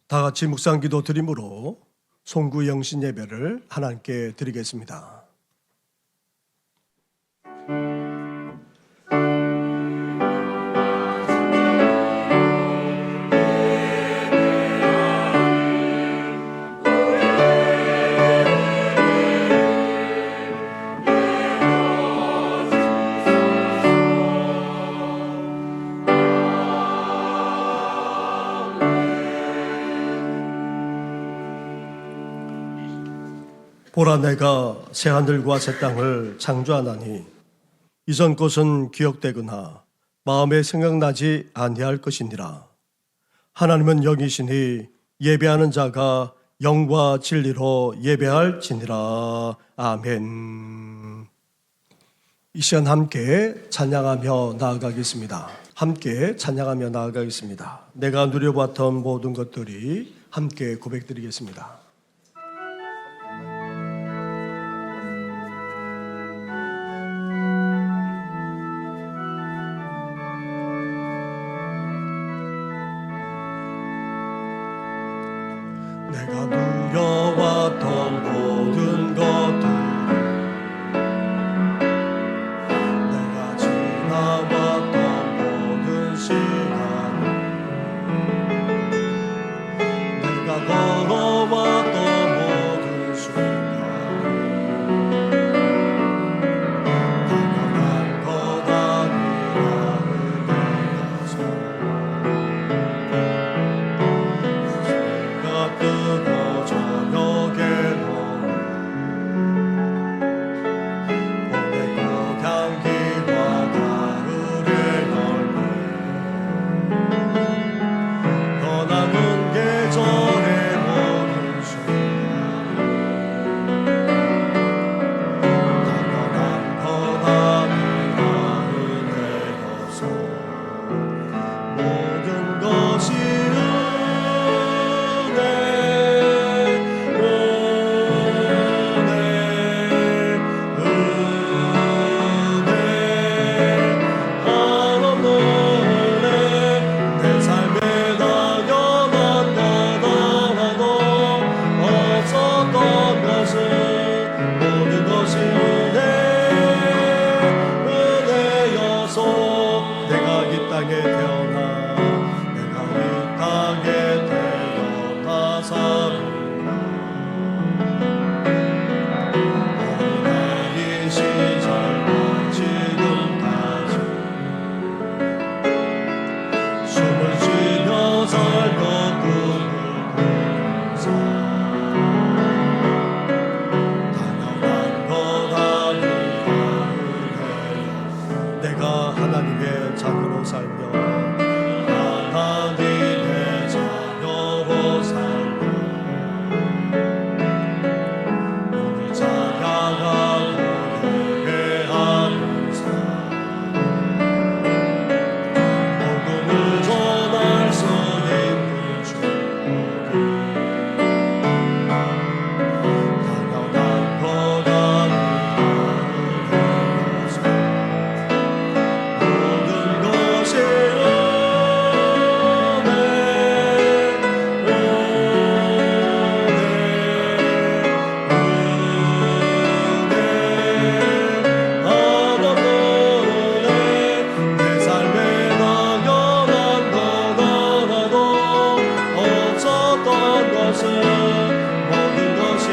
다 같이 묵상기도 드림으로 송구 영신 예배를 하나님께 드리겠습니다. 보라, 내가 새하늘과 새 땅을 창조하나니 이전 것은 기억되거나 마음에 생각나지 아니할 것이니라. 하나님은 영이시니 예배하는 자가 영과 진리로 예배할지니라. 아멘. 이 시간 함께 찬양하며 나아가겠습니다. 함께 찬양하며 나아가겠습니다. 내가 누려봤던 모든 것들이 함께 고백드리겠습니다. 내가 누려왔던 모든 것들, 내가 지나왔던 모든 시간, 내가 걸어왔던 모든 순간, 당연한 것 아니라 은혜여서 뜨거 저녁에 보내고 향기와 가을의 열매 떠나는 계절의 모든 순간 당연한 것 아니라 은혜여서 모든 것이 내가 하나님의 자녀로 살며 하나님의 자녀로 살며 오늘 찬양하고 예배하는 삶 복음을 전할 수 있는 축복이 당연한 것 아니라 은혜여서 모든 것이 내 삶에 당연한 것 하나도 없었던 것은 모든 것이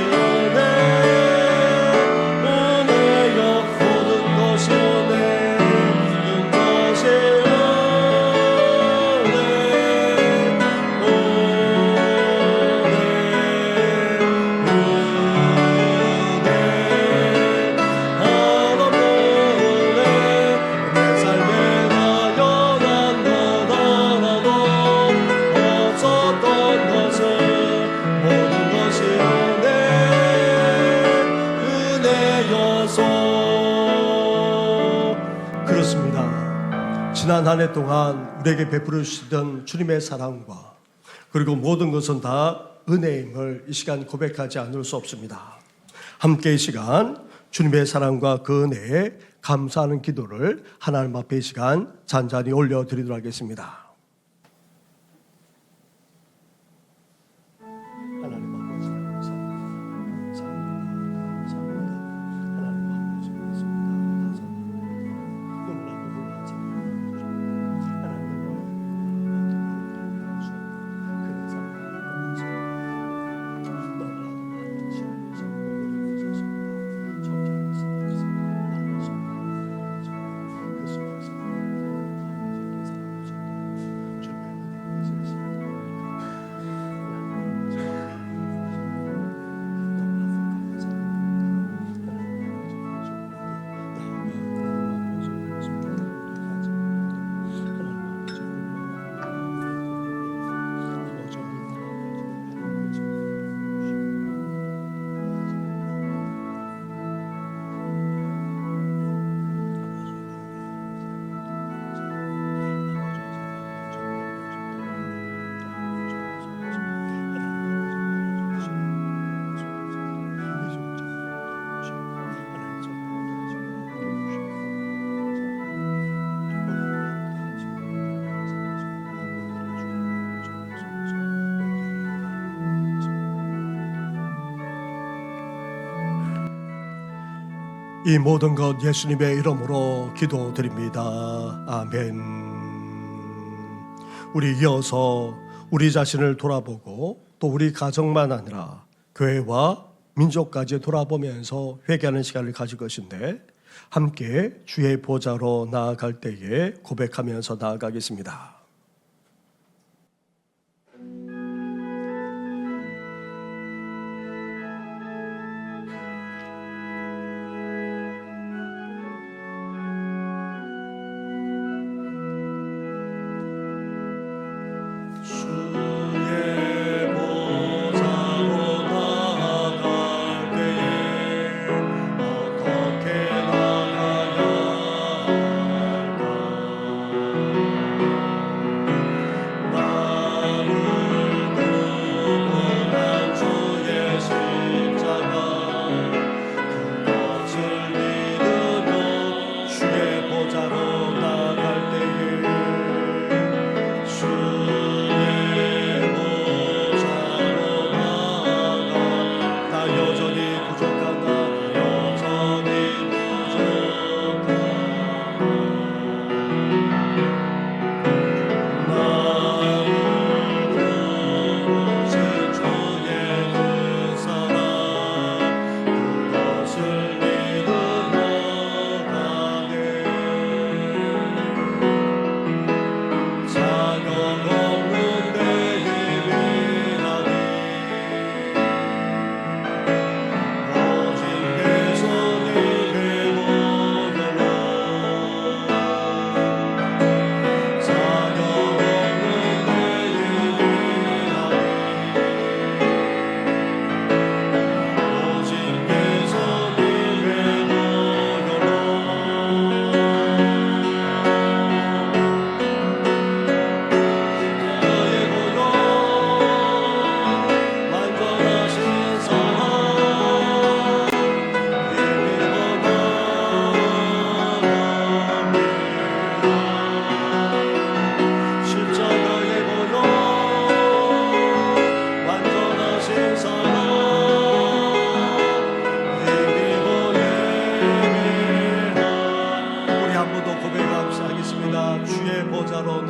은혜여 모든 것이 은혜 모든 것이 내 삶에 당연한 것 하나도 없었던 것은 모든 것이 은혜여서. 그렇습니다. 지난 한 해 동안 우리에게 베풀어 주시던 주님의 사랑과 그리고 모든 것은 다 은혜임을 이 시간 고백하지 않을 수 없습니다. 함께 이 시간 주님의 사랑과 그 은혜에 감사하는 기도를 하나님 앞에 이 시간 잔잔히 올려드리도록 하겠습니다. 이 모든 것 예수님의 이름으로 기도드립니다. 아멘. 우리 이어서 우리 자신을 돌아보고 또 우리 가정만 아니라 교회와 민족까지 돌아보면서 회개하는 시간을 가질 것인데, 함께 주의 보좌로 나아갈 때에 고백하면서 나아가겠습니다. 주의 보좌로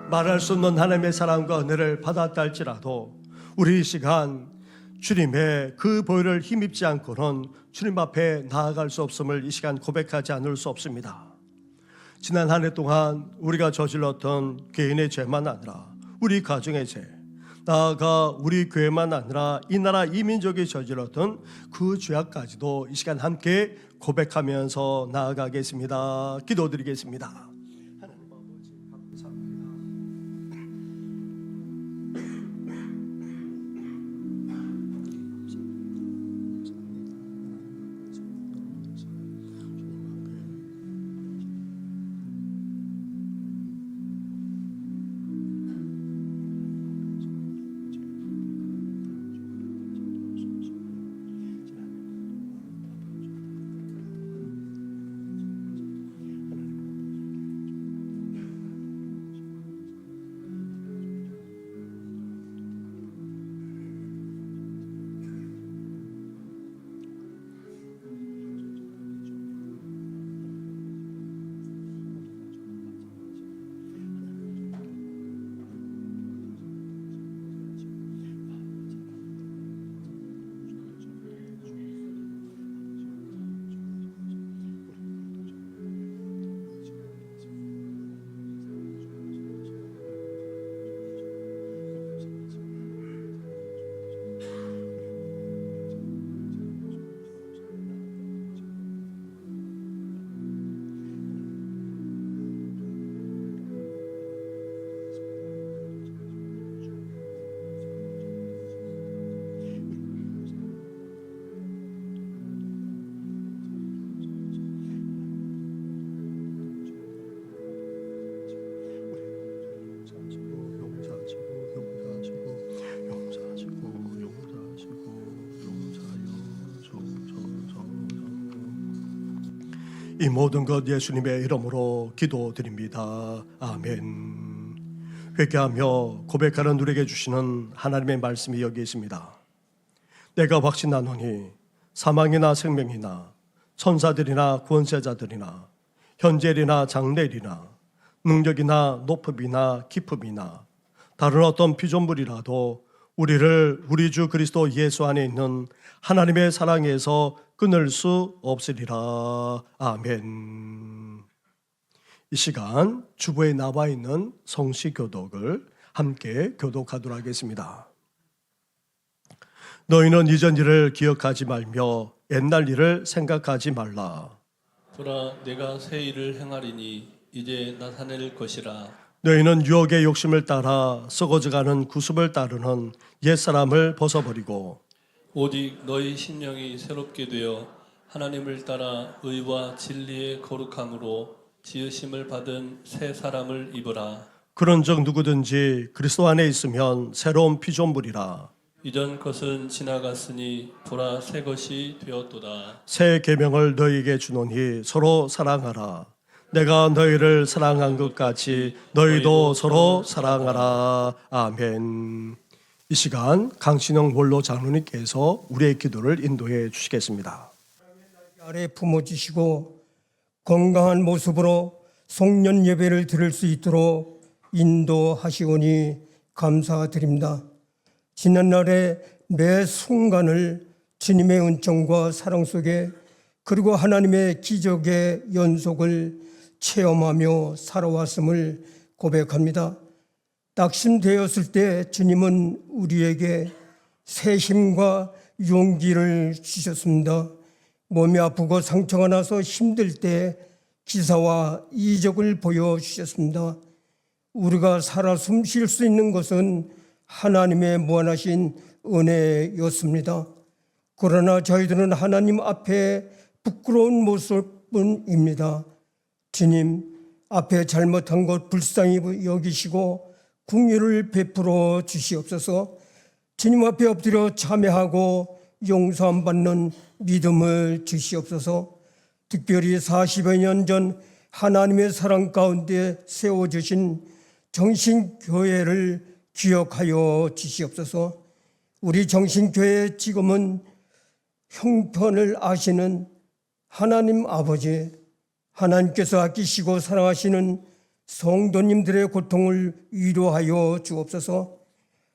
말할 수 없는 하나님의 사랑과 은혜를 받았다 할지라도 우리 이 시간 주님의 그 보혈을 힘입지 않고는 주님 앞에 나아갈 수 없음을 이 시간 고백하지 않을 수 없습니다. 지난 한 해 동안 우리가 저질렀던 개인의 죄만 아니라 우리 가정의 죄, 나아가 우리 교회만 아니라 이 나라 이 민족이 저질렀던 그 죄악까지도 이 시간 함께 고백하면서 나아가겠습니다. 기도드리겠습니다. 이 모든 것 예수님의 이름으로 기도드립니다. 아멘. 회개하며 고백하는 우리에게 주시는 하나님의 말씀이 여기 있습니다. 내가 확신하노니 사망이나 생명이나 천사들이나 권세자들이나 현재일이나 장래일이나 능력이나 높음이나 깊음이나 다른 어떤 피조물이라도 우리를 우리 주 그리스도 예수 안에 있는 하나님의 사랑에서 끊을 수 없으리라. 아멘. 이 시간 주보에 나와 있는 성시교독을 함께 교독하도록 하겠습니다. 너희는 이전 일을 기억하지 말며 옛날 일을 생각하지 말라. 보라, 내가 새 일을 행하리니 이제 나타낼 것이라. 너희는 유혹의 욕심을 따라 썩어져가는 구습을 따르는 옛사람을 벗어버리고 오직 너희 심령이 새롭게 되어 하나님을 따라 의와 진리의 거룩함으로 지으심을 받은 새 사람을 입으라. 그런즉 누구든지 그리스도 안에 있으면 새로운 피조물이라. 이전 것은 지나갔으니 보라, 새 것이 되었도다. 새 계명을 너희에게 주노니 서로 사랑하라. 내가 너희를 사랑한 것 같이 너희도 서로 사랑하라. 아멘. 이 시간 강신영 원로 장로님께서 우리의 기도를 인도해 주시겠습니다. 아래 품어주시고 건강한 모습으로 송년 예배를 드릴 수 있도록 인도하시오니 감사드립니다. 지난날의 매 순간을 주님의 은총과 사랑 속에 그리고 하나님의 기적의 연속을 체험하며 살아왔음을 고백합니다. 낙심되었을 때 주님은 우리에게 새 힘과 용기를 주셨습니다. 몸이 아프고 상처가 나서 힘들 때 기사와 이적을 보여주셨습니다. 우리가 살아 숨 쉴 수 있는 것은 하나님의 무한하신 은혜였습니다. 그러나 저희들은 하나님 앞에 부끄러운 모습뿐입니다. 주님 앞에 잘못한 것 불쌍히 여기시고 긍휼을 베풀어 주시옵소서. 주님 앞에 엎드려 참회하고 용서함 받는 믿음을 주시옵소서. 특별히 40여 년 전 하나님의 사랑 가운데 세워주신 정신교회를 기억하여 주시옵소서. 우리 정신교회 지금은 형편을 아시는 하나님 아버지, 하나님께서 아끼시고 사랑하시는 성도님들의 고통을 위로하여 주옵소서.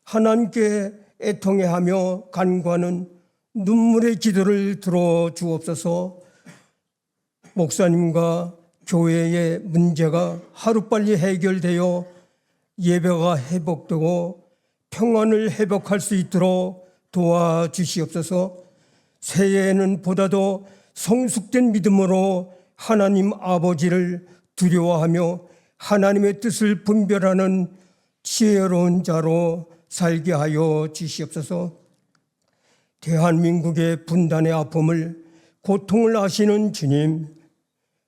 하나님께 애통해하며 간구하는 눈물의 기도를 들어 주옵소서. 목사님과 교회의 문제가 하루빨리 해결되어 예배가 회복되고 평안을 회복할 수 있도록 도와주시옵소서. 새해에는 보다도 성숙된 믿음으로 하나님 아버지를 두려워하며 하나님의 뜻을 분별하는 지혜로운 자로 살게 하여 주시옵소서. 대한민국의 분단의 아픔을 고통을 아시는 주님,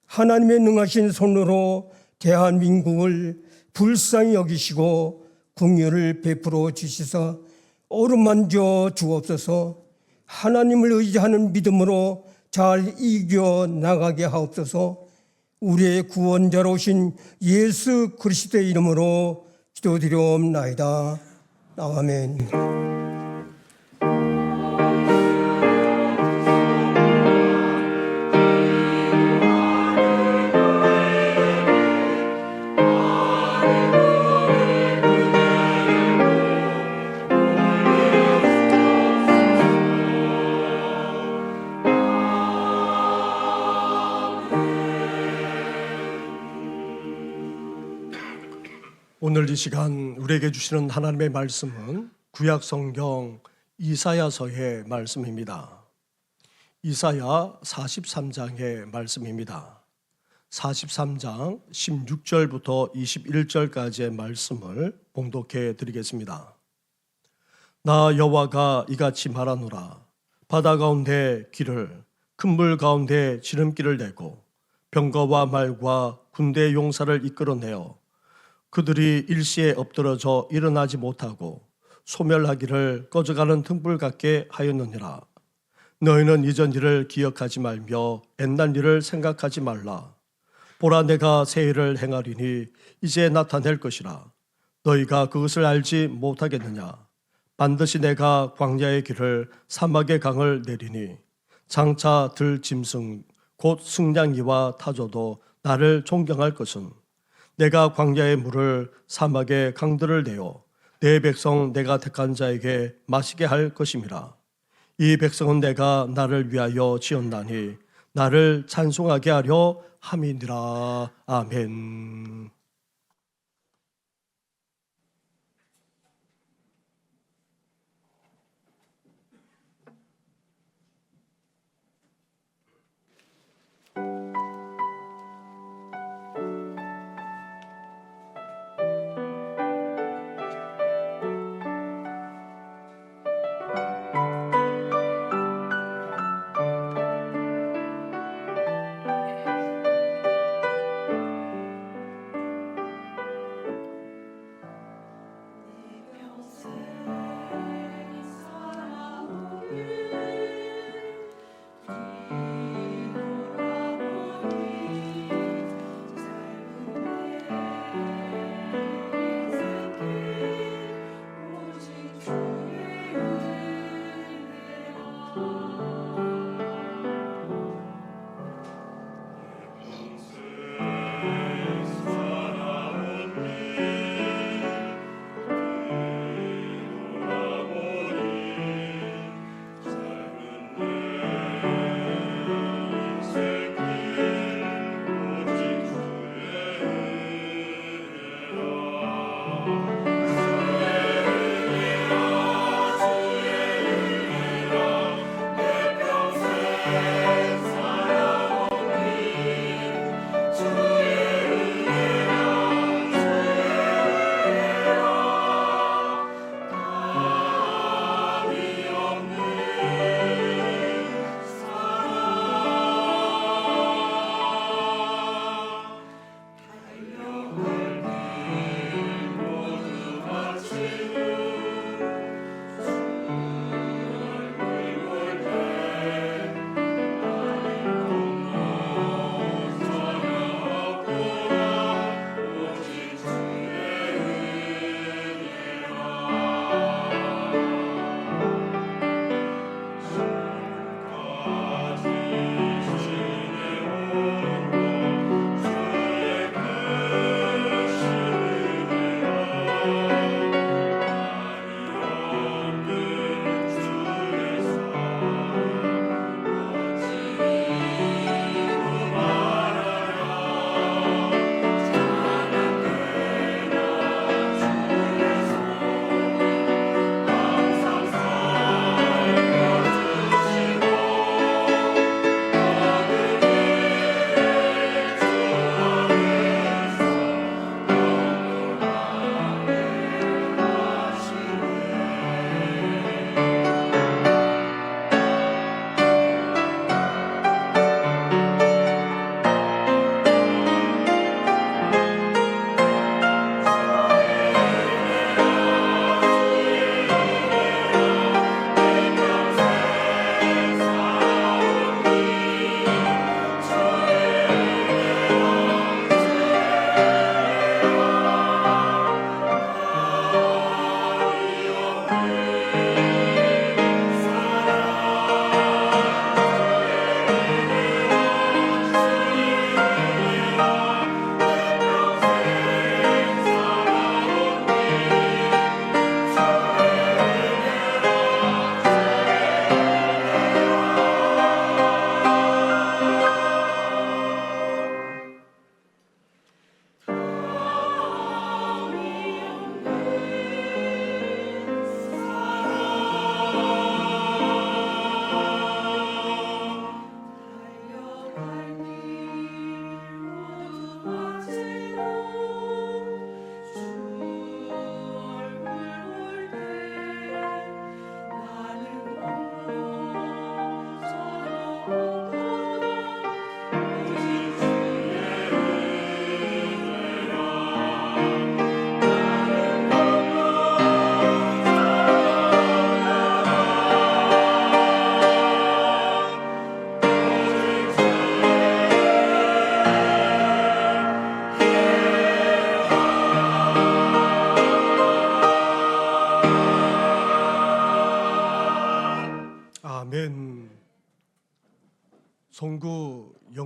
하나님의 능하신 손으로 대한민국을 불쌍히 여기시고 긍휼을 베풀어 주시사 어루만져 주옵소서. 하나님을 의지하는 믿음으로 잘 이겨 나가게 하옵소서. 우리의 구원자로 오신 예수 그리스도의 이름으로 기도드리옵나이다. 아멘. 오늘 이 시간 우리에게 주시는 하나님의 말씀은 구약 성경 이사야서의 말씀입니다. 이사야 43장의 말씀입니다. 43장 16절부터 21절까지의 말씀을 봉독해 드리겠습니다. 나 여호와가 이같이 말하노라. 바다 가운데 길을, 큰 물 가운데 지름길을 내고 병거와 말과 군대 용사를 이끌어내어 그들이 일시에 엎드러져 일어나지 못하고 소멸하기를 꺼져가는 등불 같게 하였느니라. 너희는 이전 일을 기억하지 말며 옛날 일을 생각하지 말라. 보라, 내가 새 일을 행하리니 이제 나타낼 것이라. 너희가 그것을 알지 못하겠느냐. 반드시 내가 광야의 길을 사막의 강을 내리니 장차 들 짐승 곧 승냥이와 타조도 나를 존경할 것은 내가 광야의 물을 사막의 강들을 내어 내 백성 내가 택한 자에게 마시게 할 것임이라. 이 백성은 내가 나를 위하여 지었나니 나를 찬송하게 하려 함이니라. 아멘.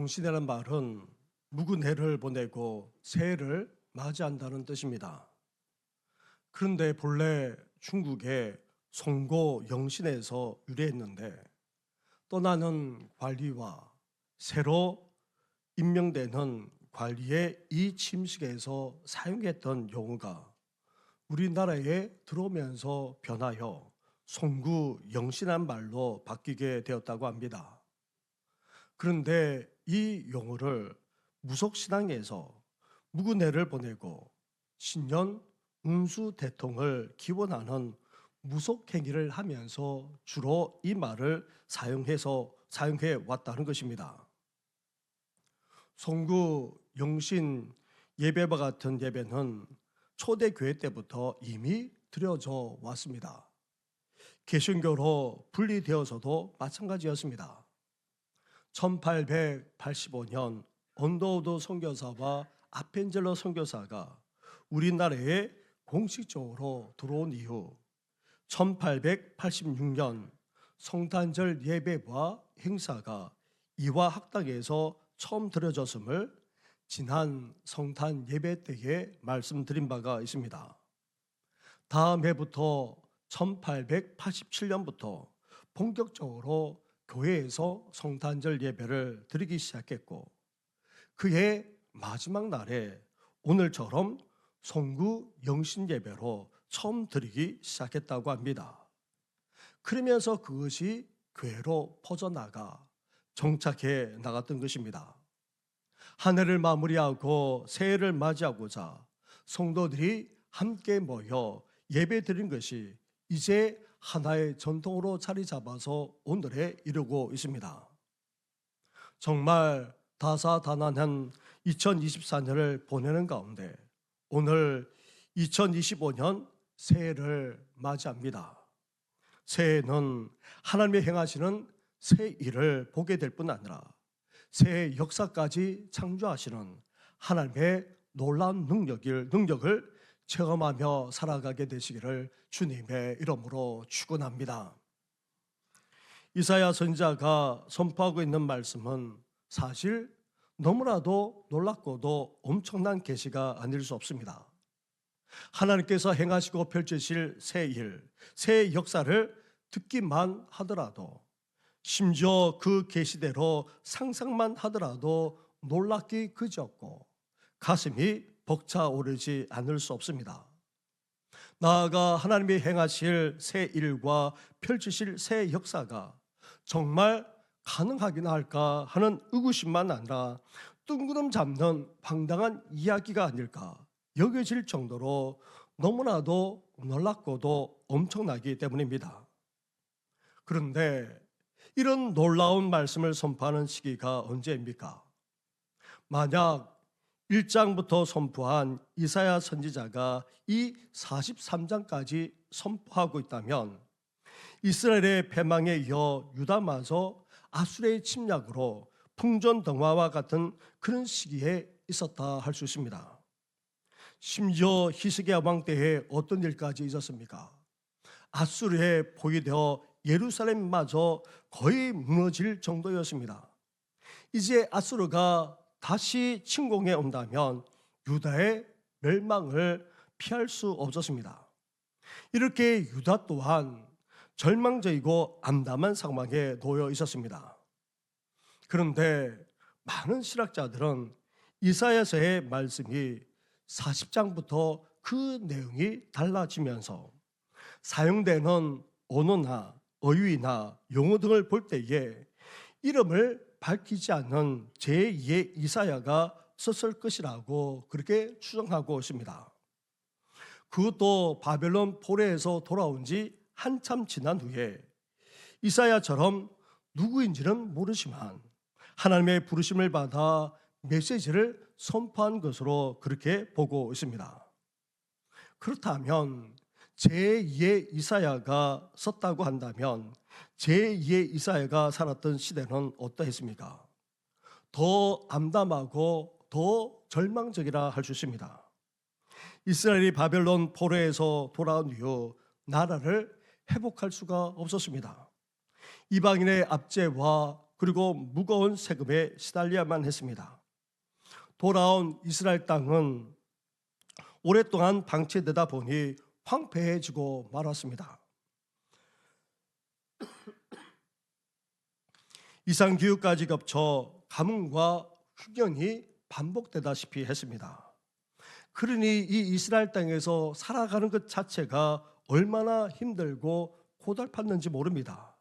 영신이라는 말은 묵은 해를 보내고 새해를 맞이한다는 뜻입니다. 그런데 본래 중국의 송고 영신에서 유래했는데 떠나는 관리와 새로 임명되는 관리의 이 침식에서 사용했던 용어가 우리나라에 들어오면서 변하여 송구 영신한 말로 바뀌게 되었다고 합니다. 그런데 이 용어를 무속신앙에서 묵은 해를 보내고 신년 운수대통을 기원하는 무속행위를 하면서 주로 이 말을 사용해 왔다는 것입니다. 송구 영신 예배와 같은 예배는 초대교회 때부터 이미 드려져 왔습니다. 개신교로 분리되어서도 마찬가지였습니다. 1885년 언더우드 선교사와 아펜젤러 선교사가 우리나라에 공식적으로 들어온 이후 1886년 성탄절 예배와 행사가 이화 학당에서 처음 드려졌음을 지난 성탄 예배 때에 말씀드린 바가 있습니다. 다음 해부터 1887년부터 본격적으로 교회에서 성탄절 예배를 드리기 시작했고 그해 마지막 날에 오늘처럼 송구 영신 예배로 처음 드리기 시작했다고 합니다. 그러면서 그것이 교회로 퍼져나가 정착해 나갔던 것입니다. 한 해를 마무리하고 새해를 맞이하고자 성도들이 함께 모여 예배 드린 것이 이제 하나의 전통으로 자리 잡아서 오늘에 이르고 있습니다. 정말 다사다난한 2024년을 보내는 가운데 오늘 2025년 새해를 맞이합니다. 새해는 하나님이 행하시는 새 일을 보게 될 뿐 아니라 새해 역사까지 창조하시는 하나님의 놀라운 능력을 체험하며 살아가게 되시기를 주님의 이름으로 축원합니다. 이사야 선지자가 선포하고 있는 말씀은 사실 너무나도 놀랍고도 엄청난 계시가 아닐 수 없습니다. 하나님께서 행하시고 펼치실 새 일, 새 역사를 듣기만 하더라도 심지어 그 계시대로 상상만 하더라도 놀랍기 그지없고 가슴이 벅차오르지 않을 수 없습니다. 나아가 하나님이 행하실 새 일과 펼치실 새 역사가 정말 가능하긴 할까 하는 의구심만 아니라 뜬구름 잡는 황당한 이야기가 아닐까 여겨질 정도로 너무나도 놀랍고도 엄청나기 때문입니다. 그런데 이런 놀라운 말씀을 선포하는 시기가 언제입니까? 만약 1장부터 선포한 이사야 선지자가 이 43장까지 선포하고 있다면 이스라엘의 패망에 이어 유다마저 아수르의 침략으로 풍전등화와 같은 그런 시기에 있었다 할 수 있습니다. 심지어 히스기야 왕 때에 어떤 일까지 있었습니까? 아수르에 포위되어 예루살렘마저 거의 무너질 정도였습니다. 이제 아수르가 다시 침공해 온다면 유다의 멸망을 피할 수 없었습니다. 이렇게 유다 또한 절망적이고 암담한 상황에 놓여 있었습니다. 그런데 많은 신학자들은 이사야서의 말씀이 40장부터 그 내용이 달라지면서 사용되는 언어나 어휘나 용어 등을 볼 때에 이름을 밝히지 않는 제2의 이사야가 썼을 것이라고 그렇게 추정하고 있습니다. 그것도 바벨론 포로에서 돌아온 지 한참 지난 후에 이사야처럼 누구인지는 모르지만 하나님의 부르심을 받아 메시지를 선포한 것으로 그렇게 보고 있습니다. 그렇다면 제2의 이사야가 썼다고 한다면 제2의 이사야가 살았던 시대는 어떠했습니까? 더 암담하고 더 절망적이라 할 수 있습니다. 이스라엘이 바벨론 포로에서 돌아온 이후 나라를 회복할 수가 없었습니다. 이방인의 압제와 그리고 무거운 세금에 시달려야만 했습니다. 돌아온 이스라엘 땅은 오랫동안 방치되다 보니 황폐해지고 말았습니다. 이상기후까지 겹쳐 가뭄과 흉년이 반복되다시피 했습니다. 그러니 이 이스라엘 땅에서 살아가는 것 자체가 얼마나 힘들고 고달팠는지 모릅니다.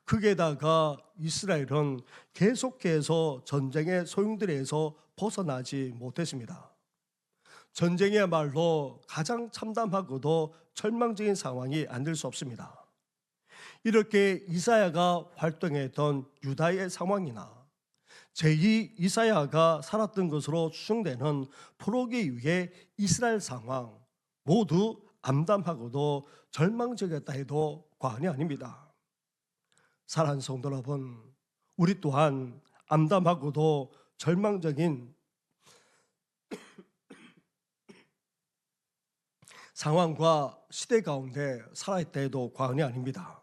거기에다가 이스라엘은 계속해서 전쟁의 소용돌이에서 벗어나지 못했습니다. 전쟁이야말로 가장 참담하고도 절망적인 상황이 아닐 수 없습니다. 이렇게 이사야가 활동했던 유다의 상황이나 제2 이사야가 살았던 것으로 추정되는 프로기 이후의 이스라엘 상황 모두 암담하고도 절망적이었다 해도 과언이 아닙니다. 사랑하는 성도 여러분, 우리 또한 암담하고도 절망적인 상황과 시대 가운데 살아있다 해도 과언이 아닙니다.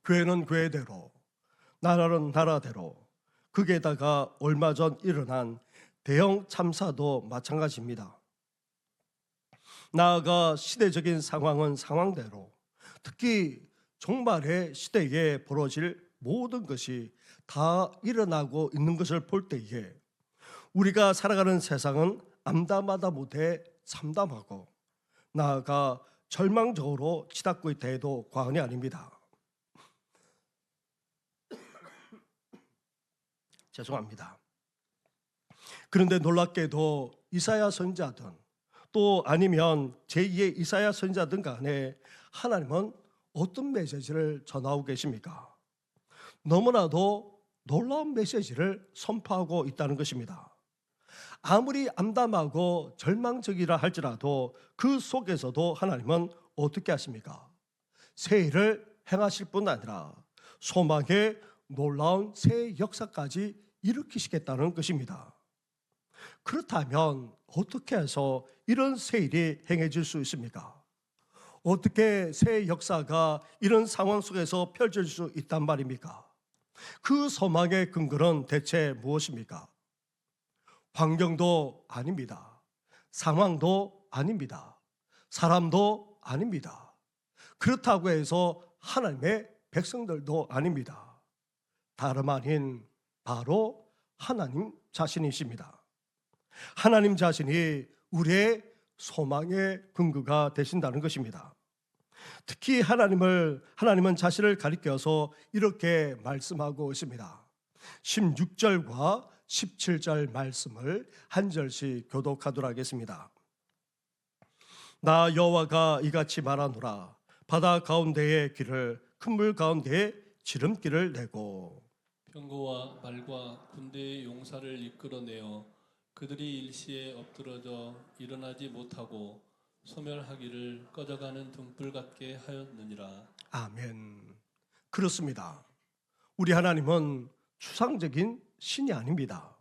교회는 교회대로, 나라는 나라대로, 거기에다가 얼마 전 일어난 대형 참사도 마찬가지입니다. 나아가 시대적인 상황은 상황대로, 특히 종말의 시대에 벌어질 모든 것이 다 일어나고 있는 것을 볼 때에 우리가 살아가는 세상은 암담하다 못해 참담하고 나아가 절망적으로 치닫고 있다 해도 과언이 아닙니다. 죄송합니다. 그런데 놀랍게도 이사야 선지자든 또 아니면 제2의 이사야 선지자든 간에 하나님은 어떤 메시지를 전하고 계십니까? 너무나도 놀라운 메시지를 선포하고 있다는 것입니다. 아무리 암담하고 절망적이라 할지라도 그 속에서도 하나님은 어떻게 하십니까? 새 일을 행하실 뿐 아니라 소망의 놀라운 새 역사까지 일으키시겠다는 것입니다. 그렇다면 어떻게 해서 이런 새 일이 행해질 수 있습니까? 어떻게 새 역사가 이런 상황 속에서 펼쳐질 수 있단 말입니까? 그 소망의 근거는 대체 무엇입니까? 환경도 아닙니다. 상황도 아닙니다. 사람도 아닙니다. 그렇다고 해서 하나님의 백성들도 아닙니다. 다름 아닌 바로 하나님 자신이십니다. 하나님 자신이 우리의 소망의 근거가 되신다는 것입니다. 특히 하나님은 자신을 가리켜서 이렇게 말씀하고 있습니다. 16절과 17절 말씀을 한 절씩 교독하도록 하겠습니다. 나 여호와가 이같이 말하노라. 바다 가운데의 길을 큰 물 가운데에 지름길을 내고 병거와 말과 군대의 용사를 이끌어내어 그들이 일시에 엎드러져 일어나지 못하고 소멸하기를 꺼져가는 등불 같게 하였느니라. 아멘. 그렇습니다. 우리 하나님은 추상적인 신이 아닙니다.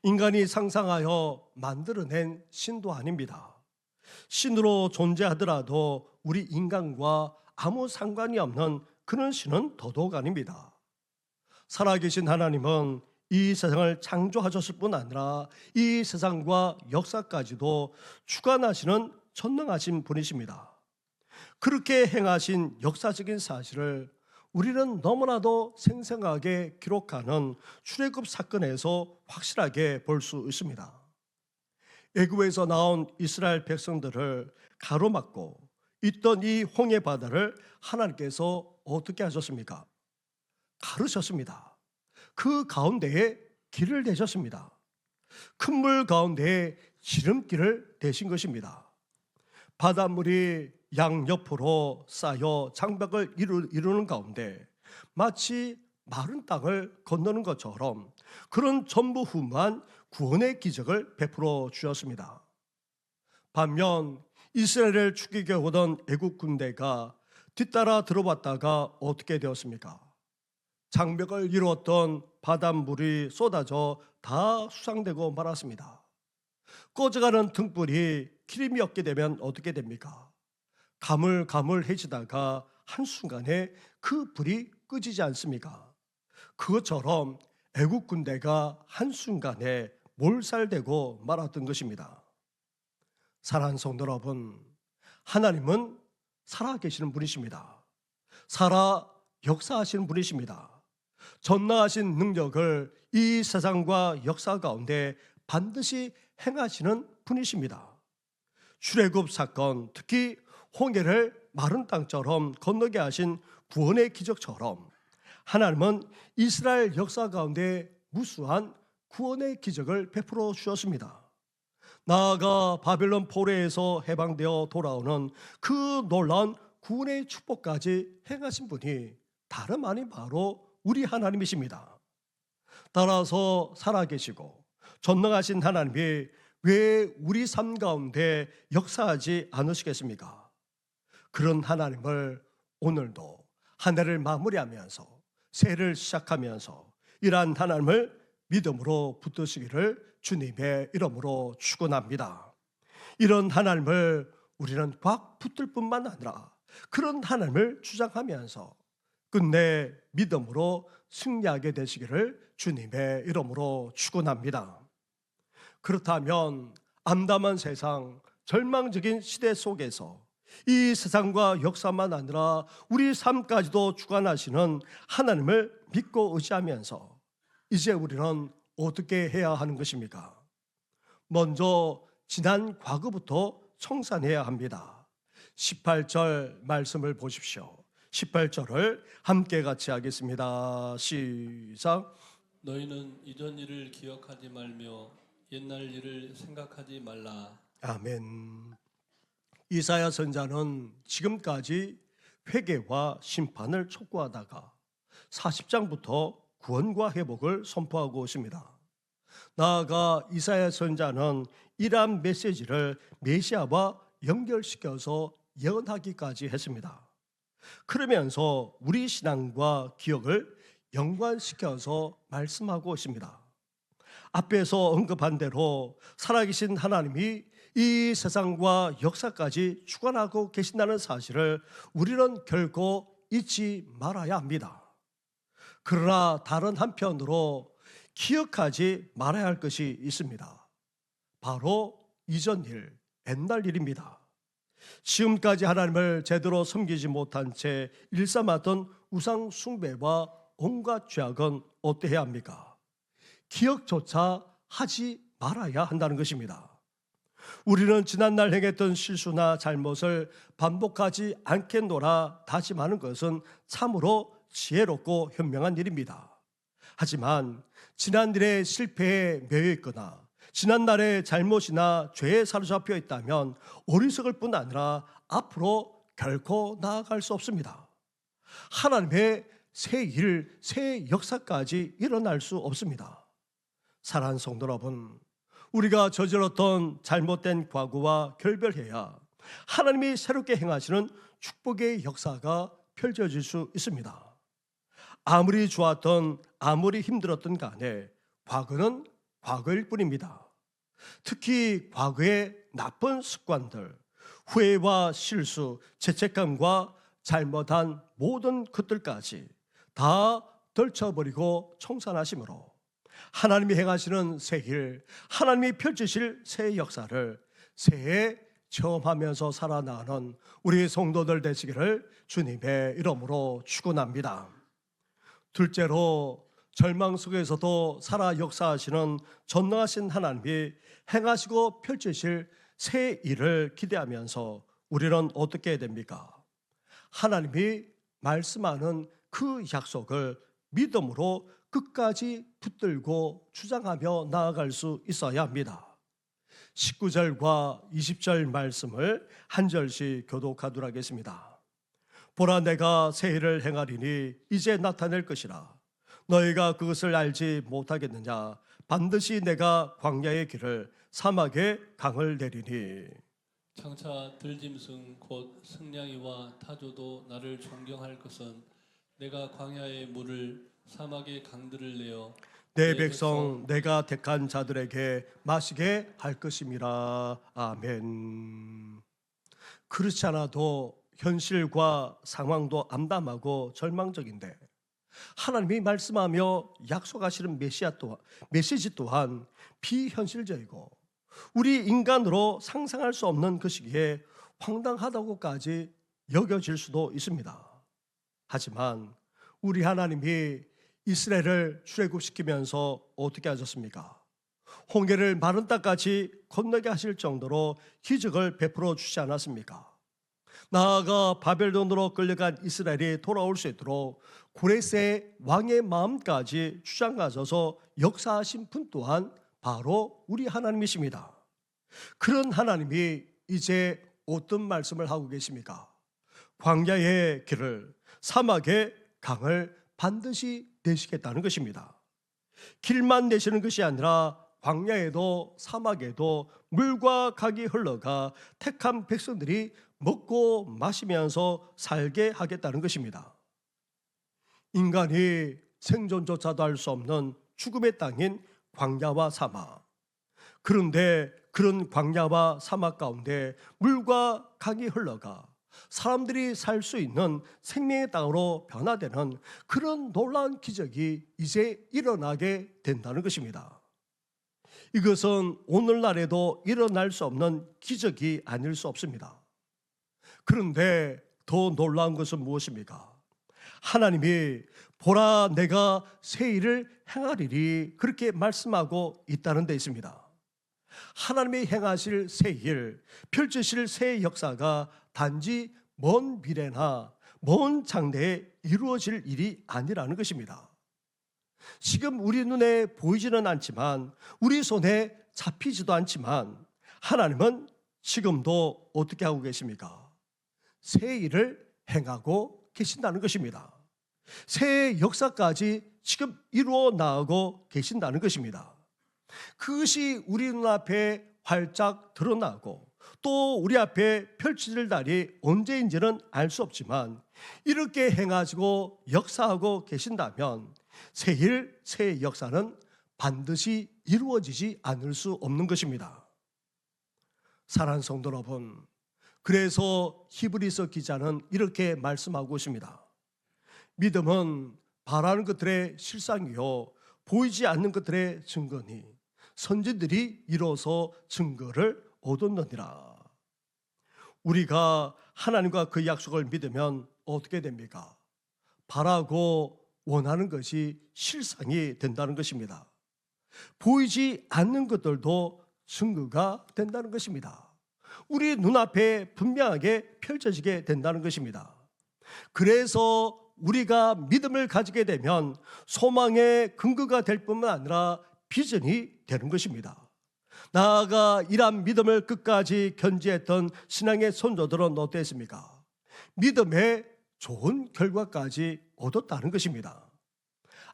인간이 상상하여 만들어낸 신도 아닙니다. 신으로 존재하더라도 우리 인간과 아무 상관이 없는 그런 신은 더더욱 아닙니다. 살아계신 하나님은 이 세상을 창조하셨을 뿐 아니라 이 세상과 역사까지도 주관하시는 전능하신 분이십니다. 그렇게 행하신 역사적인 사실을 우리는 너무나도 생생하게 기록하는 출애굽 사건에서 확실하게 볼 수 있습니다. 애굽에서 나온 이스라엘 백성들을 가로막고 있던 이 홍해 바다를 하나님께서 어떻게 하셨습니까? 가르셨습니다. 그 가운데에 길을 내셨습니다. 큰 물 가운데에 지름길을 대신 것입니다. 바닷물이 양옆으로 쌓여 장벽을 이루는 가운데 마치 마른 땅을 건너는 것처럼 그런 전무후무한 구원의 기적을 베풀어 주었습니다. 반면 이스라엘을 죽이려 오던 애국 군대가 뒤따라 들어왔다가 어떻게 되었습니까? 장벽을 이루었던 바닷물이 쏟아져 다 수상되고 말았습니다. 꺼져가는 등불이 기름이 없게 되면 어떻게 됩니까? 가물가물해지다가 한순간에 그 불이 꺼지지 않습니까? 그것처럼 애국 군대가 한순간에 몰살되고 말았던 것입니다. 사랑하는 성도 여러분, 하나님은 살아계시는 분이십니다. 살아 역사하시는 분이십니다. 전능하신 능력을 이 세상과 역사 가운데 반드시 행하시는 분이십니다. 출애굽 사건, 특히 홍해를 마른 땅처럼 건너게 하신 구원의 기적처럼 하나님은 이스라엘 역사 가운데 무수한 구원의 기적을 베풀어 주셨습니다. 나아가 바벨론 포로에서 해방되어 돌아오는 그 놀라운 구원의 축복까지 행하신 분이 다름 아닌 바로 우리 하나님이십니다. 따라서 살아계시고 전능하신 하나님이 왜 우리 삶 가운데 역사하지 않으시겠습니까? 그런 하나님을 오늘도 한 해를 마무리하면서 새해를 시작하면서 이러한 하나님을 믿음으로 붙드시기를 주님의 이름으로 축원합니다. 이런 하나님을 우리는 꽉 붙들 뿐만 아니라 그런 하나님을 주장하면서 끝내 믿음으로 승리하게 되시기를 주님의 이름으로 축원합니다. 그렇다면 암담한 세상, 절망적인 시대 속에서 이 세상과 역사만 아니라 우리 삶까지도 주관하시는 하나님을 믿고 의지하면서 이제 우리는 어떻게 해야 하는 것입니까? 먼저 지난 과거부터 청산해야 합니다. 18절 말씀을 보십시오. 18절을 함께 같이 하겠습니다. 시작. 너희는 이전 일을 기억하지 말며 옛날 일을 생각하지 말라. 아멘. 이사야 선자는 지금까지 회개와 심판을 촉구하다가 40장부터 구원과 회복을 선포하고 있습니다. 나아가 이사야 선자는 이러한 메시지를 메시아와 연결시켜서 예언하기까지 했습니다. 그러면서 우리 신앙과 기억을 연관시켜서 말씀하고 있습니다. 앞에서 언급한 대로 살아계신 하나님이 이 세상과 역사까지 주관하고 계신다는 사실을 우리는 결코 잊지 말아야 합니다. 그러나 다른 한편으로 기억하지 말아야 할 것이 있습니다. 바로 이전 일, 옛날 일입니다. 지금까지 하나님을 제대로 섬기지 못한 채 일삼았던 우상 숭배와 온갖 죄악은 어때야 합니까? 기억조차 하지 말아야 한다는 것입니다. 우리는 지난날 행했던 실수나 잘못을 반복하지 않겠노라 다짐하는 것은 참으로 지혜롭고 현명한 일입니다. 하지만 지난일의 실패에 매여 있거나 지난날의 잘못이나 죄에 사로잡혀 있다면 어리석을 뿐 아니라 앞으로 결코 나아갈 수 없습니다. 하나님의 새 일, 새 역사까지 일어날 수 없습니다. 사랑하는 성도 여러분, 우리가 저질렀던 잘못된 과거와 결별해야 하나님이 새롭게 행하시는 축복의 역사가 펼쳐질 수 있습니다. 아무리 좋았던, 아무리 힘들었던 간에 과거는 과거일 뿐입니다. 특히 과거의 나쁜 습관들, 후회와 실수, 죄책감과 잘못한 모든 것들까지 다 떨쳐버리고 청산하심으로 하나님이 행하시는 새 일, 하나님이 펼치실 새 역사를 새해 체험하면서 살아나가는 우리 성도들 되시기를 주님의 이름으로 축원합니다. 둘째로 절망 속에서도 살아 역사하시는 전능하신 하나님이 행하시고 펼치실 새 일을 기대하면서 우리는 어떻게 해야 됩니까? 하나님이 말씀하는 그 약속을 믿음으로 끝까지 붙들고 주장하며 나아갈 수 있어야 합니다. 19절과 20절 말씀을 한 절씩 교독하도록 하겠습니다. 보라, 내가 새해를 행하리니 이제 나타낼 것이라. 너희가 그것을 알지 못하겠느냐? 반드시 내가 광야의 길을, 사막의 강을 내리니. 장차 들짐승 곧 승냥이와 타조도 나를 존경할 것은 내가 광야의 물을, 사막의 강들을 내어 내 백성 내가 택한 자들에게 마시게 할 것임이라. 아멘. 그렇지 않아도 현실과 상황도 암담하고 절망적인데 하나님이 말씀하며 약속하시는 메시지 또한 비현실적이고 우리 인간으로 상상할 수 없는 것이기에 황당하다고까지 여겨질 수도 있습니다. 하지만 우리 하나님이 이스라엘을 출애굽시키면서 어떻게 하셨습니까? 홍해를 마른 땅까지 건너게 하실 정도로 기적을 베풀어 주지 않았습니까? 나아가 바벨론으로 끌려간 이스라엘이 돌아올 수 있도록 고레스의 왕의 마음까지 주장하셔서 역사하신 분 또한 바로 우리 하나님이십니다. 그런 하나님이 이제 어떤 말씀을 하고 계십니까? 광야의 길을, 사막의 강을 반드시 내시겠다는 것입니다. 길만 내시는 것이 아니라 광야에도 사막에도 물과 강이 흘러가 택한 백성들이 먹고 마시면서 살게 하겠다는 것입니다. 인간이 생존조차도 할 수 없는 죽음의 땅인 광야와 사막. 그런데 그런 광야와 사막 가운데 물과 강이 흘러가 사람들이 살 수 있는 생명의 땅으로 변화되는 그런 놀라운 기적이 이제 일어나게 된다는 것입니다. 이것은 오늘날에도 일어날 수 없는 기적이 아닐 수 없습니다. 그런데 더 놀라운 것은 무엇입니까? 하나님이 보라 내가 새 일을 행하리리 그렇게 말씀하고 있다는 데 있습니다. 하나님이 행하실 새 일, 펼치실 새 역사가 단지 먼 미래나 먼 장래에 이루어질 일이 아니라는 것입니다. 지금 우리 눈에 보이지는 않지만 우리 손에 잡히지도 않지만 하나님은 지금도 어떻게 하고 계십니까? 새 일을 행하고 계신다는 것입니다. 새 역사까지 지금 이루어 나가고 계신다는 것입니다. 그것이 우리 눈앞에 활짝 드러나고 또 우리 앞에 펼쳐질 날이 언제인지는 알 수 없지만 이렇게 행하시고 역사하고 계신다면 새 일, 새 역사는 반드시 이루어지지 않을 수 없는 것입니다. 사랑하는 성도 여러분, 그래서 히브리서 기자는 이렇게 말씀하고 있습니다. 믿음은 바라는 것들의 실상이요 보이지 않는 것들의 증거니 선지들이 이뤄서 증거를 얻었느니라. 우리가 하나님과 그 약속을 믿으면 어떻게 됩니까? 바라고 원하는 것이 실상이 된다는 것입니다. 보이지 않는 것들도 증거가 된다는 것입니다. 우리 눈앞에 분명하게 펼쳐지게 된다는 것입니다. 그래서 우리가 믿음을 가지게 되면 소망의 근거가 될 뿐만 아니라 비전이 되는 것입니다. 나아가 이러한 믿음을 끝까지 견지했던 신앙의 선조들은 어땠습니까? 믿음의 좋은 결과까지 얻었다는 것입니다.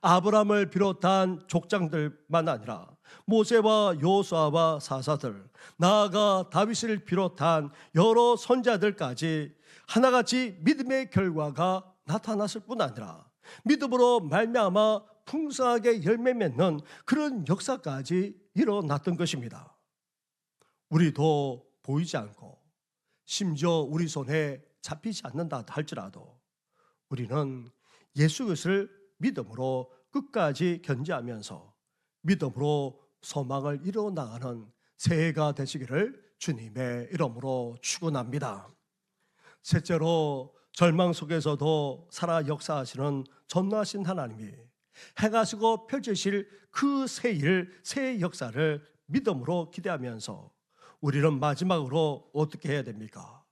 아브라함을 비롯한 족장들만 아니라 모세와 여호수아와 사사들, 나아가 다윗을 비롯한 여러 선자들까지 하나같이 믿음의 결과가 나타났을 뿐 아니라 믿음으로 말미암아 풍성하게 열매 맺는 그런 역사까지 일어났던 것입니다. 우리도 보이지 않고 심지어 우리 손에 잡히지 않는다 할지라도 우리는 예수 그리스도를 믿음으로 끝까지 견지하면서 믿음으로 소망을 이루어 나가는 새해가 되시기를 주님의 이름으로 축원합니다. 셋째로 절망 속에서도 살아 역사하시는 전능하신 하나님이 행하시고 펼치실 그 새 일, 새 역사를 믿음으로 기대하면서 우리는 마지막으로 어떻게 해야 됩니까?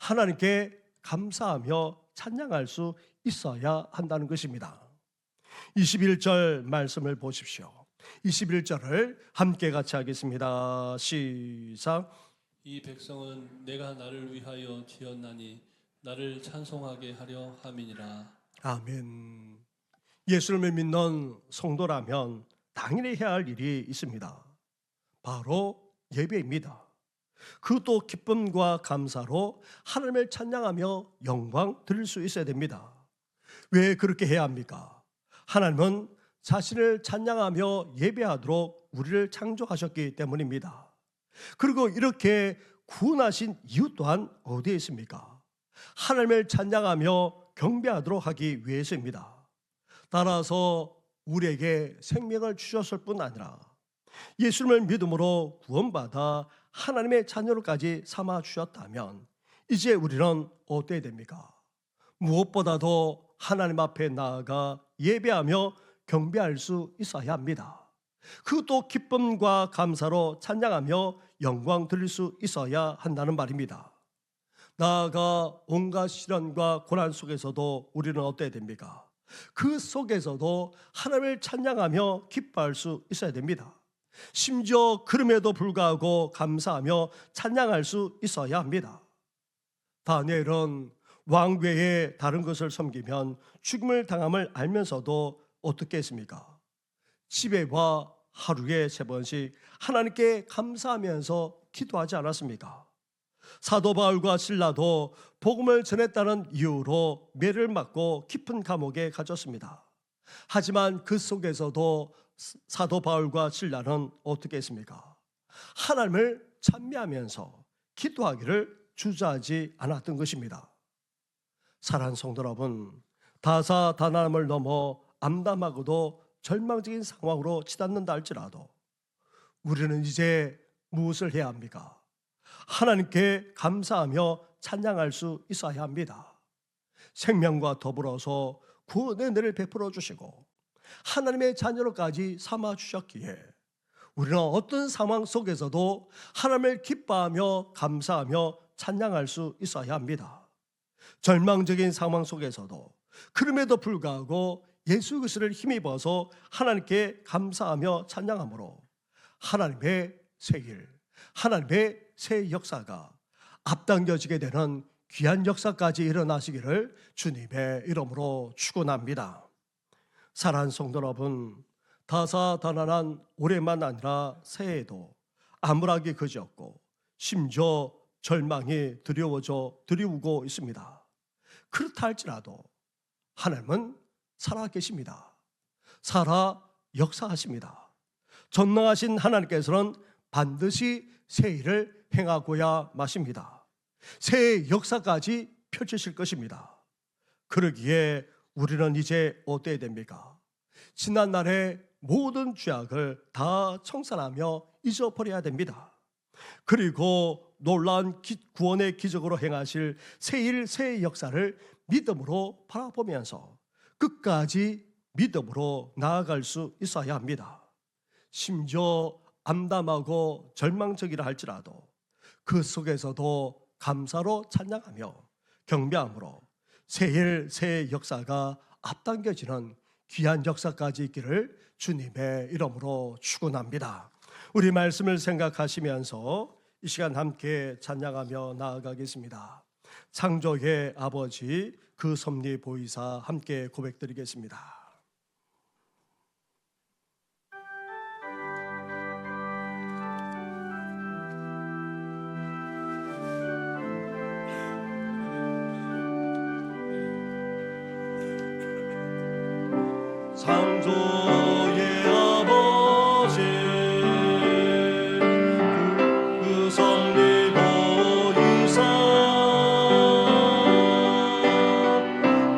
하나님께 감사하며 찬양할 수 있어야 한다는 것입니다. 21절 말씀을 보십시오. 21절을 함께 같이 하겠습니다. 시작. 이 백성은 내가 나를 위하여 지었나니 나를 찬송하게 하려 함이니라. 아멘. 예수님을 믿는 성도라면 당연히 해야 할 일이 있습니다. 바로 예배입니다. 그것도 기쁨과 감사로 하나님을 찬양하며 영광 드릴 수 있어야 됩니다. 왜 그렇게 해야 합니까? 하나님은 자신을 찬양하며 예배하도록 우리를 창조하셨기 때문입니다. 그리고 이렇게 구원하신 이유 또한 어디에 있습니까? 하나님을 찬양하며 경배하도록 하기 위해서입니다. 따라서 우리에게 생명을 주셨을 뿐 아니라 예수님을 믿음으로 구원받아 하나님의 자녀로까지 삼아 주셨다면 이제 우리는 어때야 됩니까? 무엇보다도 하나님 앞에 나아가 예배하며 경배할 수 있어야 합니다. 그것도 기쁨과 감사로 찬양하며 영광 드릴 수 있어야 한다는 말입니다. 나아가 온갖 시련과 고난 속에서도 우리는 어때야 됩니까? 그 속에서도 하나님을 찬양하며 기뻐할 수 있어야 됩니다. 심지어 그럼에도 불구하고 감사하며 찬양할 수 있어야 합니다. 다니엘은 왕괴의 다른 것을 섬기면 죽음을 당함을 알면서도 어떻게 했습니까? 집에와 하루에 3번씩 하나님께 감사하면서 기도하지 않았습니까? 사도 바울과 실라도 복음을 전했다는 이유로 매를 맞고 깊은 감옥에 갇혔습니다. 하지만 그 속에서도 사도 바울과 실라는 어떻게 했습니까? 하나님을 찬미하면서 기도하기를 주저하지 않았던 것입니다. 사랑하는 성도 여러분, 다사다난함을 넘어 암담하고도 절망적인 상황으로 치닫는다 할지라도 우리는 이제 무엇을 해야 합니까? 하나님께 감사하며 찬양할 수 있어야 합니다. 생명과 더불어서 구원의 은혜를 베풀어 주시고 하나님의 자녀로까지 삼아 주셨기에 우리는 어떤 상황 속에서도 하나님을 기뻐하며 감사하며 찬양할 수 있어야 합니다. 절망적인 상황 속에서도 그럼에도 불구하고 예수 그리스도를 힘입어서 하나님께 감사하며 찬양함으로 하나님의 새 일, 하나님의 새 역사가 앞당겨지게 되는 귀한 역사까지 일어나시기를 주님의 이름으로 축원합니다. 사랑하는 성도 여러분, 다사다난한 올해만 아니라 새해에도 암울하게 그지없고 심지어 절망이 두려우고 있습니다. 그렇다 할지라도 하나님은 살아 계십니다. 살아 역사하십니다. 전능하신 하나님께서는 반드시 새 일을 행하고야 마십니다. 새 역사까지 펼치실 것입니다. 그러기에 우리는 이제 어때야 됩니까? 지난날의 모든 죄악을 다 청산하며 잊어버려야 됩니다. 그리고 놀라운 구원의 기적으로 행하실 새 일, 새 역사를 믿음으로 바라보면서 끝까지 믿음으로 나아갈 수 있어야 합니다. 심지어 암담하고 절망적이라 할지라도 그 속에서도 감사로 찬양하며 경배함으로 새 일, 새 역사가 앞당겨지는 귀한 역사까지 있기를 주님의 이름으로 축원합니다. 우리 말씀을 생각하시면서 이 시간 함께 찬양하며 나아가겠습니다. 창조의 아버지 그 섭리 보이사 함께 고백드리겠습니다. 창조의 아버지 그 섭리 보이사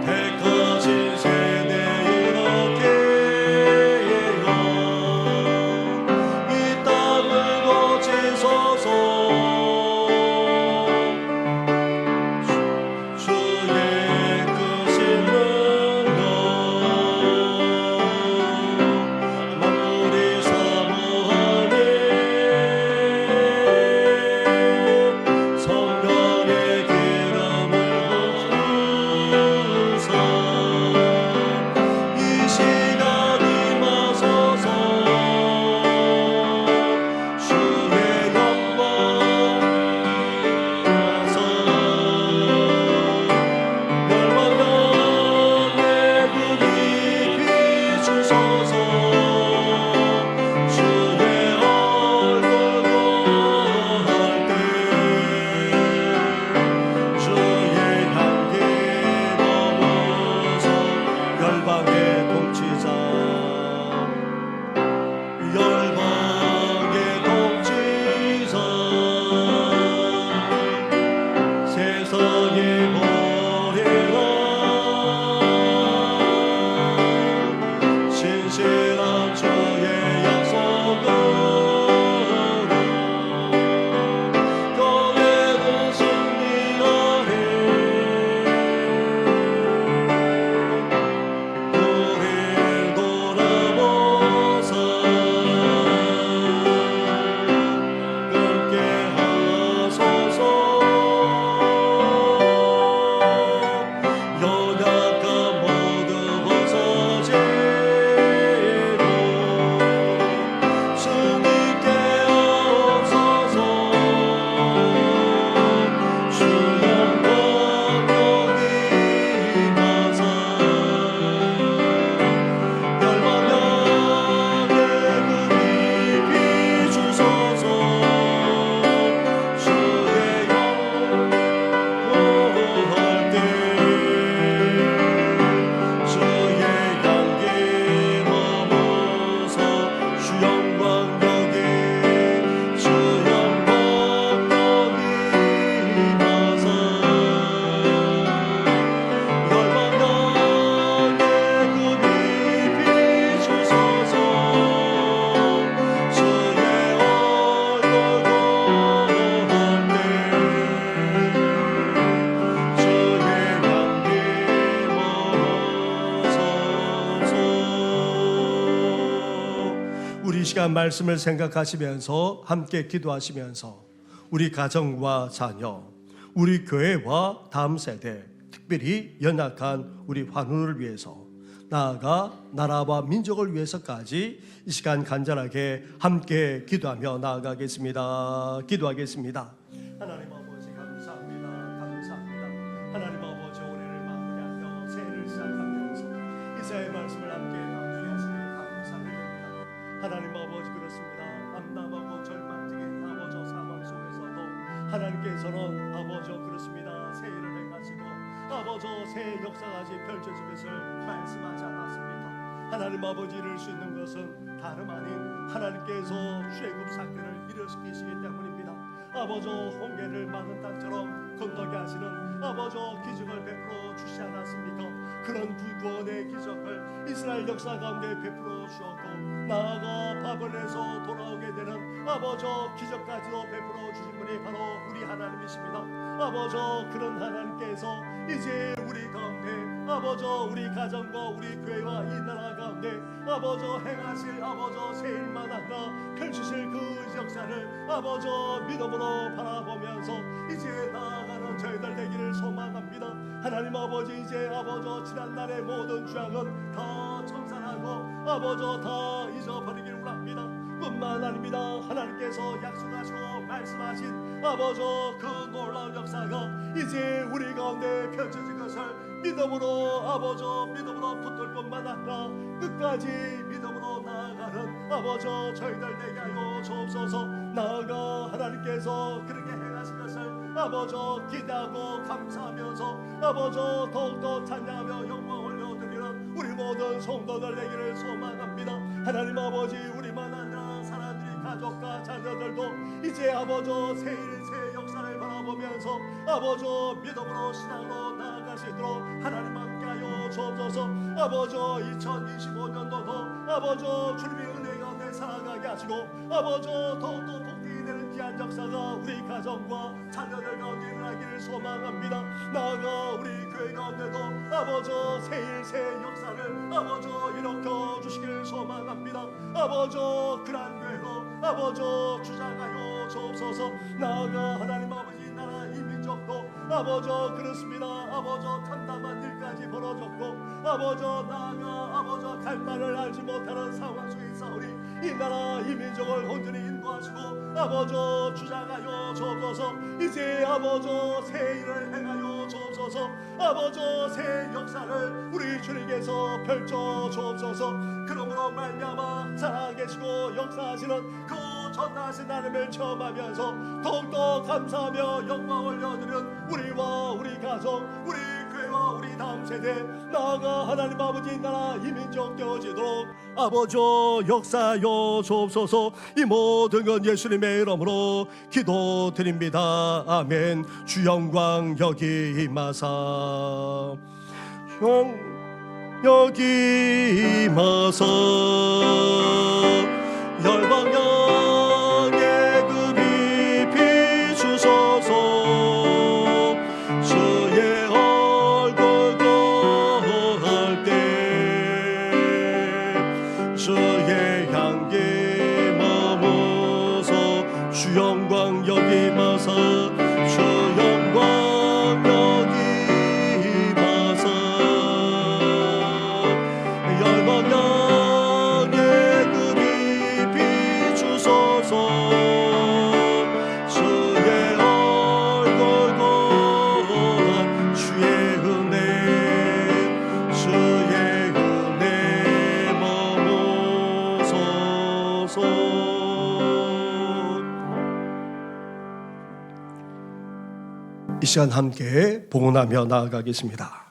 택하신 세대의 시간 말씀을 생각하시면서 함께 기도하시면서 우리 가정과 자녀, 우리 교회와 다음 세대, 특별히 연약한 우리 환우를 위해서, 나아가 나라와 민족을 위해서까지 이 시간 간절하게 함께 기도하며 나아가겠습니다. 기도하겠습니다. 하나님 아버지 감사합니다. 감사합니다. 하나님 아버지, 올해를 마무리하며 새해를 시작하면서 이사의 말씀을 함께 나누게 하시니 감사드립니다. 하나님 아버지, 그렇습니다. 암담하고 절망적인 아버지 상황 속에서도 하나님께서는 아버지 그렇습니다. 새해를 행하시고 아버지 새 역사까지 펼쳐질 것을 말씀하지 않았습니까? 하나님 아버지, 이룰 수 있는 것은 다름 아닌 하나님께서 죄급 사건을 일으키시기 때문입니다. 아버지, 홍해를 막은 땅처럼 건너게 하시는 아버지 기적을 베풀어 주시지 않았습니까? 그런 구원의 기적을 이스라엘 역사 가운데 베풀어 주었고, 나아가 바벨에서 돌아오게 되는 아버지 기적까지도 베풀어 주신 분이 바로 우리 하나님이십니다. 아버지, 그런 하나님께서 이제 우리 가운데 아버지 우리 가정과 우리 교회와 이 나라 가운데 아버지 행하실 아버지 새 일만 하나 펼치실 그 역사를 아버지 믿음으로 바라보면서 이제 나아가는 저희들 되기를 소망합니다. 하나님 아버지, 이제 아버지 지난날의 모든 죄악은 다 청산하고 아버지 다 잊어버리기를 원합니다. 뿐만 아닙니다. 하나님께서 약속하시고 말씀하신 아버지 그 놀라운 역사가 이제 우리 가운데 펼쳐질 것을 믿음으로 아버지 믿음으로 붙들 것만 아니라 끝까지 믿음으로 나아가는 아버지 저희들 되게 하여 주옵소서. 나아가 하나님께서 그렇게 행하신 것을 아버지 기대하고 감사하면서 아버지 더욱더 찬양하며 영광 올려드리는 우리 모든 성도들 되기를 소망합니다. 하나님 아버지, 우리만 아니라 사람들이 가족과 자녀들도 이제 아버지 새일 새 역사를 바라보면서 아버지 믿음으로 신앙으로 나아가시도록 하나님 함께하여 주옵소서. 아버지 2025년도도 아버지 주님의 은혜 가운데 살아가게 하시고 아버지 더욱더 복되게 되는 귀한 역사가 우리 가정과 자녀들 가운데 일어나기를 소망합니다. 나아가 우리 교회 가운데도 아버지 새일 새 역사를 아버지 일으켜 주시기를 소망합니다. 아버지 그러한 교회로 아버지 주장하여 주옵소서. 나아가 하나님 아버지, 나라 이 민족도 아버지 그렇습니다. 아버지 참담한 일까지 벌어졌고 아버지 나아가 아버지 갈 바를 알지 못하는 상황 속에 있사오니 이 나라 이 민족을 온전히 인도하시고 아버지 주장하여 주옵소서. 이제 아버지 새 일을 행하여 주옵소서. 아버지 새 역사를 우리 주님께서 펼쳐 주옵소서. 그러므로 말미암아 살아계시고 역사하시는 그 전하신 하나님을 체험하면서 더욱더 감사하며 영광 올려드리는 우리와 우리 가족, 우리 교회와 우리 다음 세대, 나아가 하나님 아버지 나라 이 민족 되어지도록 아버지 역사하여 주옵소서. 이 모든 건 예수님의 이름으로 기도드립니다. 아멘. 주 영광 여기 임하사, 여기 임하사, 열방향에 급이 비추소서. 주의 얼굴 거할 때 주의 향기 머무서 주 영광 여기 임하사, 주 영광 여기 임하사, 열방향에 급이 비추소서. 주의 얼굴 거한 주의 은혜, 주의 은혜 머무소서. 이 시간 함께 봉헌하며 나아가겠습니다.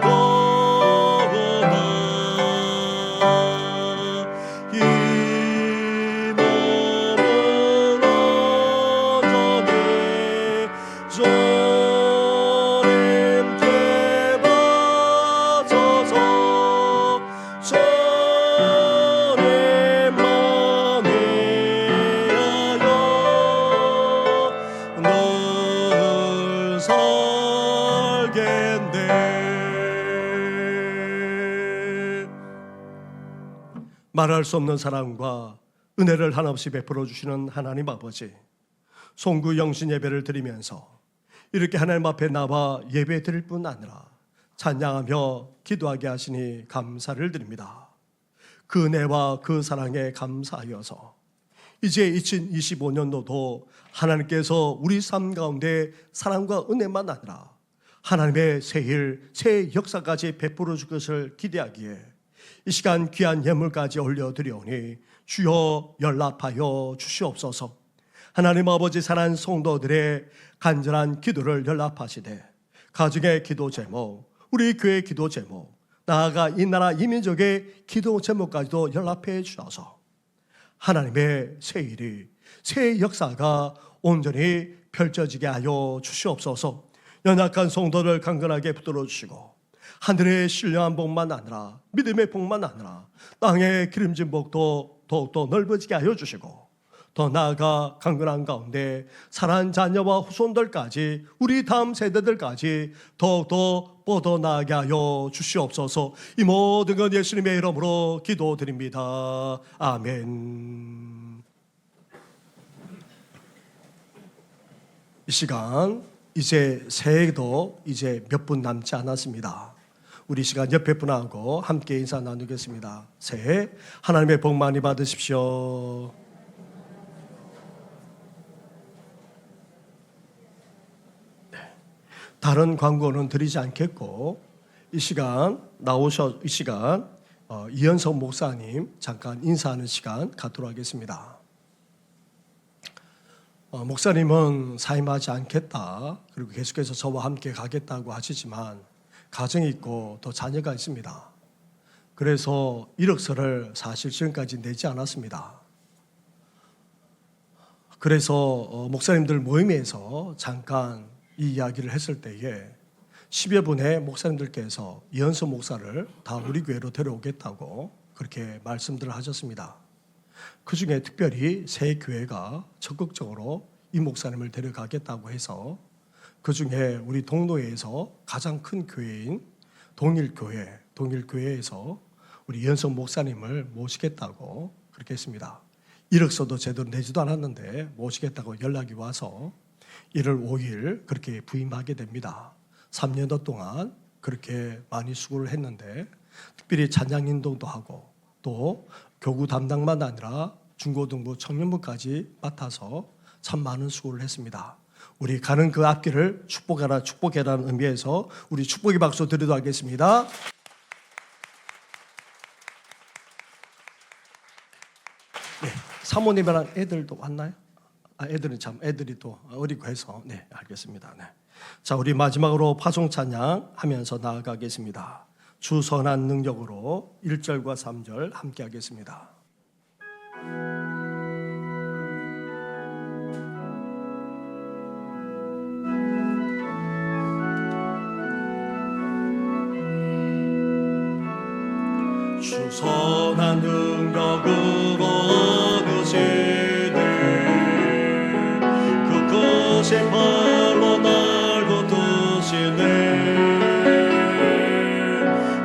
즐거워 말할 수 없는 사랑과 은혜를 한없이 베풀어 주시는 하나님 아버지, 송구 영신 예배를 드리면서 이렇게 하나님 앞에 나와 예배 드릴 뿐 아니라 찬양하며 기도하게 하시니 감사를 드립니다. 그 은혜와 그 사랑에 감사하여서 이제 2025년도도 하나님께서 우리 삶 가운데 사랑과 은혜만 아니라 하나님의 새 일, 새 역사까지 베풀어 줄 것을 기대하기에 이 시간 귀한 예물까지 올려드리오니 주여 연락하여 주시옵소서. 하나님 아버지, 사랑하는 성도들의 간절한 기도를 연락하시되 가정의 기도 제목, 우리 교회 기도 제목, 나아가 이 나라 이민족의 기도 제목까지도 연락해 주셔서 하나님의 새 일이, 새 역사가 온전히 펼쳐지게 하여 주시옵소서. 연약한 성도를 강건하게 붙들어 주시고 하늘의 신령한 복만 아니라 믿음의 복만 아니라 땅의 기름진 복도 더욱더 넓어지게 하여 주시고 더 나아가 강건한 가운데 사랑하는 자녀와 후손들까지 우리 다음 세대들까지 더욱더 뻗어나가게 하여 주시옵소서. 이 모든 것 예수님의 이름으로 기도드립니다. 아멘. 이 시간 이제 새해도 이제 몇 분 남지 않았습니다. 우리 시간 옆에 분하고 함께 인사 나누겠습니다. 새해 하나님의 복 많이 받으십시오. 다른 광고는 드리지 않겠고 이 시간 이현석 목사님 잠깐 인사하는 시간 갖도록 하겠습니다. 목사님은 사임하지 않겠다, 그리고 계속해서 저와 함께 가겠다고 하시지만 가정이 있고 또 자녀가 있습니다. 그래서 이력서를 사실 지금까지 내지 않았습니다. 그래서 목사님들 모임에서 잠깐 이 이야기를 했을 때에 10여 분의 목사님들께서 이현석 목사를 다 우리 교회로 데려오겠다고 그렇게 말씀들을 하셨습니다. 그 중에 특별히 새 교회가 적극적으로 이 목사님을 데려가겠다고 해서 그 중에 우리 동로에서 가장 큰 교회인 동일교회에서 우리 이현석 목사님을 모시겠다고 그렇게 했습니다. 이력서도 제대로 내지도 않았는데 모시겠다고 연락이 와서 1월 5일 그렇게 부임하게 됩니다. 3년도 동안 그렇게 많이 수고를 했는데 특별히 찬양 인도도 하고 또 교구 담당만 아니라 중고등부 청년부까지 맡아서 참 많은 수고를 했습니다. 우리 가는 그 앞길을 축복해라는 의미에서 우리 축복의 박수 드리도록 하겠습니다. 네, 사모님이랑 애들도 왔나요? 애들이 또 어리고 해서 네, 알겠습니다. 네. 자, 우리 마지막으로 파송 찬양 하면서 나아가겠습니다. 주 선한 능력으로 1절과 3절 함께 하겠습니다. 주 선한 능력으로 얻으시네 그것이 발로 날 굳으시네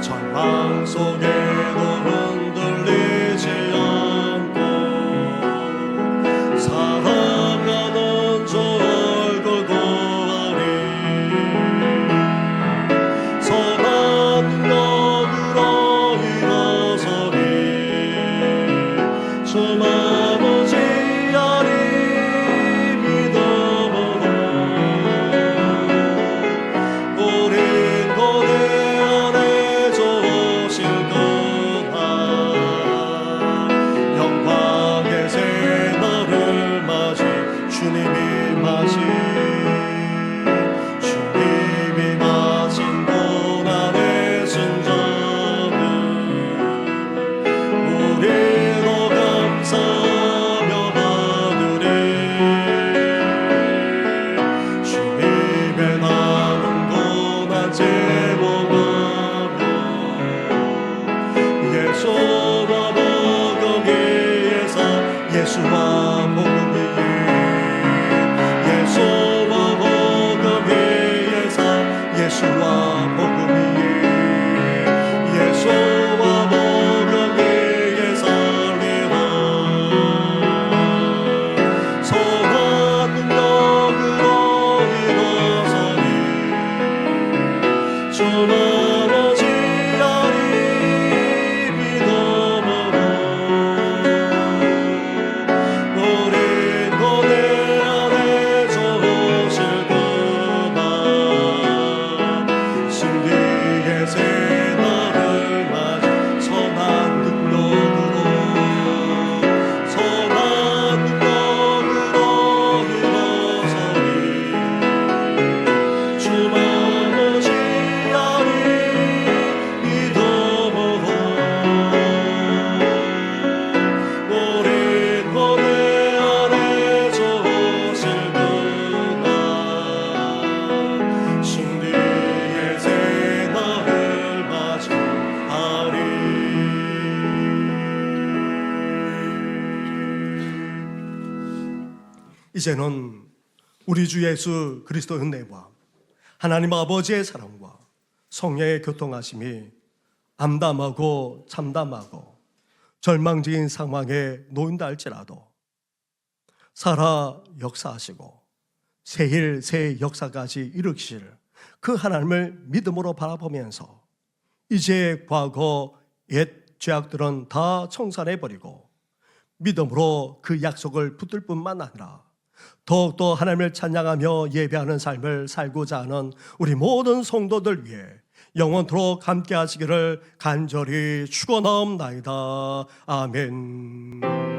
절망 속에도 흔들리지 않고 살아가는 저 얼굴 보아리 선한 능력으로 일어서리 주만 오지 아리 믿어보라 이제는 우리 주 예수 그리스도 은혜와 하나님 아버지의 사랑과 성령의 교통하심이 암담하고 참담하고 절망적인 상황에 놓인다 할지라도 살아 역사하시고 새일 새 역사까지 일으키실 그 하나님을 믿음으로 바라보면서 이제 과거 옛 죄악들은 다 청산해버리고 믿음으로 그 약속을 붙들 뿐만 아니라 더욱더 하나님을 찬양하며 예배하는 삶을 살고자 하는 우리 모든 성도들 위해 영원토록 함께 하시기를 간절히 축원하옵나이다. 아멘.